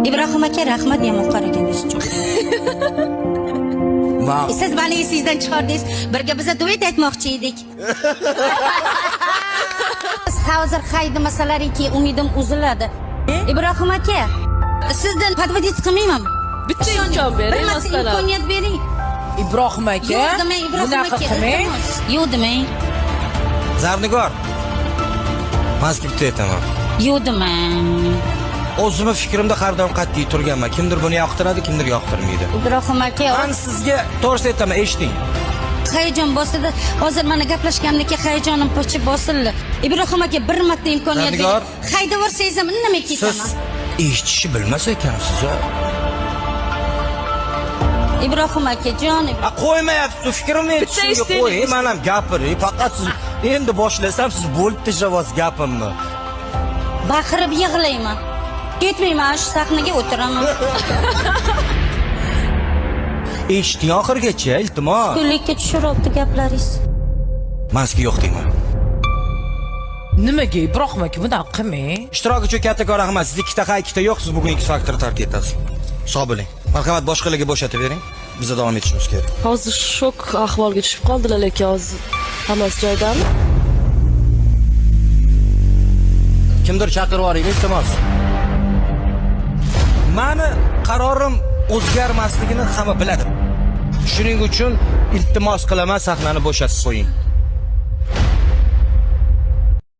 Ibrohim aka, rahmat yomon qaragingiz uchun. Siz meni esingizdan chiqardingiz. Birga biza duet aytmoqchi edik. Hozir qaydi masalalariki umidim uziladi. Ibrohim aka, sizdan podvodit qilmayman. Bitta imkon bering, masalan. Imkoniyat bering. Ibrohim aka, Yo'q demang, Ibrohim bunaqa aka. qilmang. Yo'q demang. Zarnigor. Mazki bitta aytaman. Yo'q demang. O'zimni fikrimda har doim qat'iy turganman. Kimdir buni yoqtiradi, kimdir yoqtirmaydi. Ibrohim aka, Men sizga to'g'risini aytaman, eshiting. hayajon bosildi. Hozir mana gaplashgandagi hayajonim pochib bosildi. Ibrohim aka, bir marta imkoniyat Zarnigor. bering. Qayda borsangiz ham indamay Siz ketaman. eshitishni bilmas ekansiz. Ibrohim aka, jonim. Qo'ymayapsiz, fikrimni aytishimga qo'y. Men ham gapiray. Faqat siz endi boshlasam siz bo'lib tashavasiz gapimni. Baqirib yig'layman. Ketmayman, shu sahnaga o'tiraman. Eshiting oxirigacha, iltimos. Kunlikka tushiryapti gaplaringiz. Mazki yo'q deyman. Nimaga Ibrohim aka bunaqa qilmang? Ishtirok uchun kattakon rahmat. Siz ikkita ikkita yo'q, siz bugun X faktorni tark etasiz. Sog' bo'ling. Marhamat, boshqalarga bo'shatib bering. Biz davom etishimiz kerak. Hozir shok ahvolga tushib qoldilar, lekin hozir hammasi joyidami? Kimdir chaqirib yuboring, iltimos. Mani qarorim o'zgarmasligini hamma biladi. Shuning uchun iltimos qilaman, sahnani bo'shatib qo'ying.